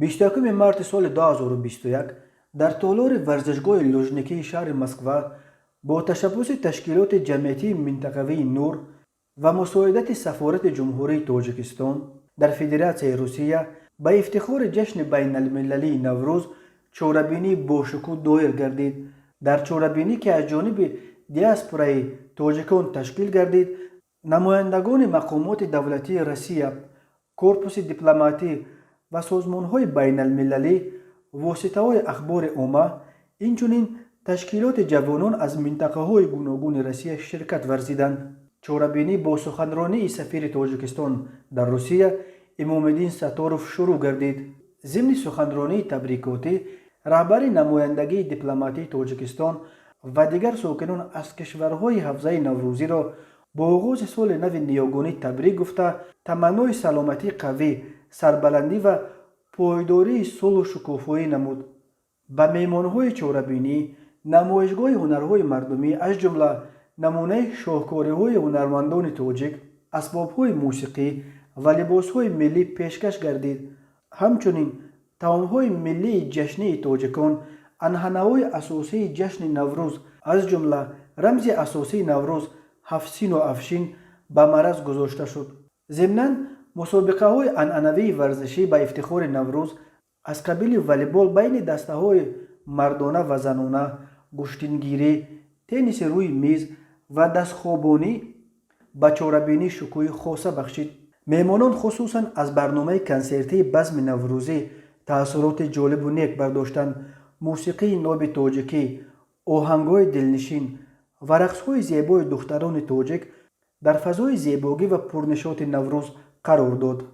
21 مارت سال 2021 در تالار ورزشگاه لوژنیکی شهر مسکو با تشبث تشکیلات جمعیتی منطقوی نور و مساعدت سفارت جمهوری تاجیکستان در فدراسیای روسیه به افتخار جشن بین المللی نوروز چوربینی با شکوه دایر گردید. در چوربینی که از جانب دیاسپورای تاجیکان تشکیل گردید، نمایندگان مقامات دولتی روسیه، کورپوس دیپلماتی و سازمان‌های بین المللی، واسطه‌های اخبار عامه، اینچنین تشکیلات جوانان از منطقه‌های گوناگون روسیه شرکت ورزیدند. چوربینی با سخنرانی سفیر تاجیکستان در روسیه امام‌الدین ستاروف شروع گردید. ضمن سخنرانی تبریکاتی، رهبر نمایندگی دیپلماتی تاجیکستان و دیگر ساکنان از کشورهای حوزه نوروزی را با آغاز سال نو نیاگانی تبریک گفته تمنای سلامتی قوی، سربلندی و پایداری صلح و شکوفایی نمود. به میهمانهای چوربینی نمایشگاه هنرهای مردمی از جمله نمونه شاهکاری‌های هنرمندان تاجیک، اسباب‌های موسیقی و لباس‌های ملی پیشکش گردید. همچنین طعام‌های ملی جشنی تاجیکان، انحنه‌های اساسی جشن نوروز از جمله رمز اساسی نوروز هفسین و افشین به معرض گذاشته شد. ضمناً مسابقه‌های عنعنوی ورزشی به افتخار نوروز از قبیل والیبال بین دسته‌های مردانه و زنانه، گشتنگیری، تنیس روی میز و دستخوابانی به چوربینی شکوه خاصه بخشید. میهمانان خصوصاً از برنامه کنسرتی بزم نوروزی تأثیرات جالب و نیک برداشتند. موسیقی ناب تاجیکی، آهنگ‌های دلنشین و رقص‌های زیبای دختران تاجیک در فضای زیبایی و پرنشاط نوروز قرار داد.